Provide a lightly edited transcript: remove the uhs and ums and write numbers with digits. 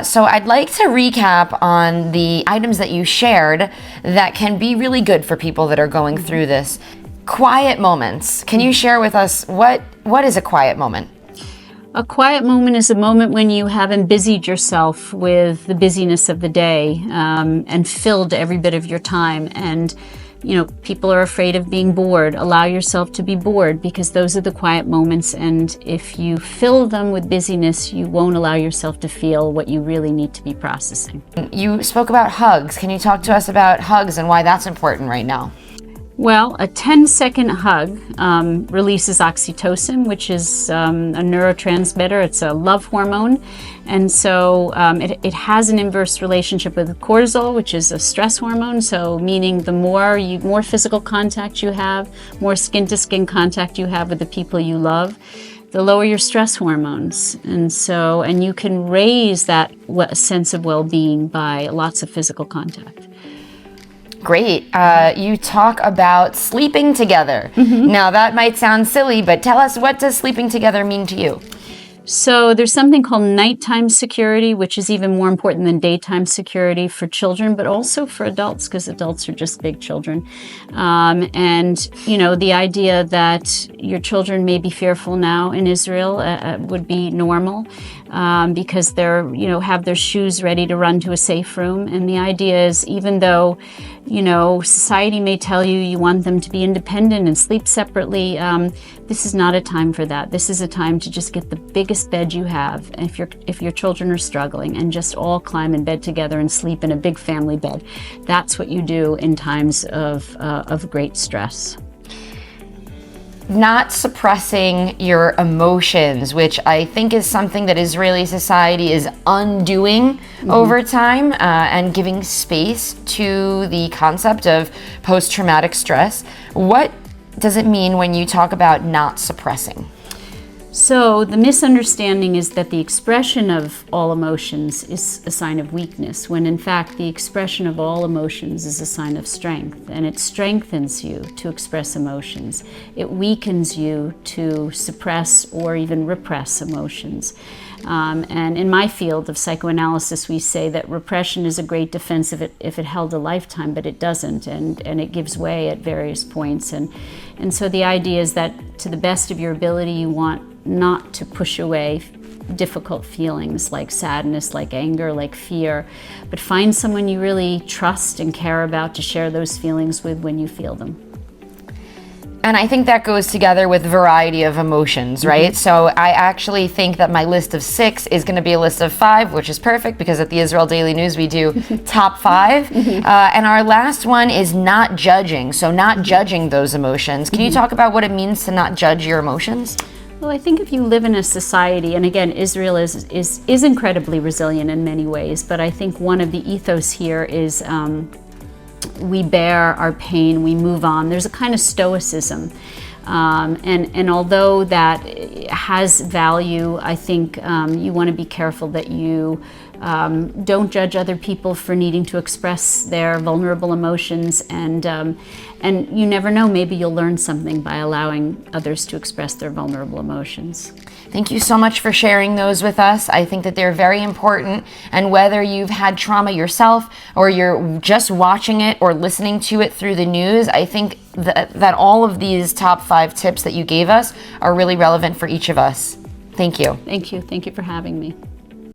So I'd like to recap on the items that you shared that can be really good for people that are going through this. Quiet moments. Can you share with us what is a quiet moment? A quiet moment is a moment when you haven't busied yourself with the busyness of the day and filled every bit of your time. And people are afraid of being bored. Allow yourself to be bored, because those are the quiet moments. And if you fill them with busyness, you won't allow yourself to feel what you really need to be processing. You spoke about hugs. Can you talk to us about hugs and why that's important right now? Well, a 10-second hug releases oxytocin, which is a neurotransmitter. It's a love hormone. And so it has an inverse relationship with cortisol, which is a stress hormone. So meaning the more physical contact you have, more skin-to-skin contact you have with the people you love, the lower your stress hormones. And you can raise that sense of well-being by lots of physical contact. Great. You talk about sleeping together. Now that might sound silly, but tell us, what does sleeping together mean to you? So there's something called nighttime security, which is even more important than daytime security for children, but also for adults, because adults are just big children. The idea that your children may be fearful now in Israel would be normal, because they're, have their shoes ready to run to a safe room. And the idea is, even though, society may tell you want them to be independent and sleep separately, this is not a time for that. This is a time to just get the biggest bed you have, if your children are struggling, and just all climb in bed together and sleep in a big family bed. That's what you do in times of great stress. Not suppressing your emotions, which I think is something that Israeli society is undoing over time, and giving space to the concept of post-traumatic stress. What does it mean when you talk about not suppressing? So the misunderstanding is that the expression of all emotions is a sign of weakness, when in fact the expression of all emotions is a sign of strength, and it strengthens you to express emotions. It weakens you to suppress or even repress emotions. And in my field of psychoanalysis, we say that repression is a great defense if it held a lifetime, but it doesn't, and it gives way at various points. And so the idea is that to the best of your ability, you want not to push away difficult feelings like sadness, like anger, like fear, but find someone you really trust and care about to share those feelings with when you feel them. And I think that goes together with variety of emotions, right? So I actually think that my list of 6 is going to be a list of 5, which is perfect, because at the Israel Daily News we do top 5. And our last one is not judging. So not judging those emotions. Can you talk about what it means to not judge your emotions? Well, I think if you live in a society, and again, Israel is incredibly resilient in many ways, but I think one of the ethos here is we bear our pain, we move on. There's a kind of stoicism. And although that has value, I think you want to be careful that you don't judge other people for needing to express their vulnerable emotions, and you never know, maybe you'll learn something by allowing others to express their vulnerable emotions. Thank you so much for sharing those with us. I think that they're very important, and whether you've had trauma yourself or you're just watching it or listening to it through the news, I think that all of these top 5 tips that you gave us are really relevant for each of us. Thank you. Thank you. Thank you for having me.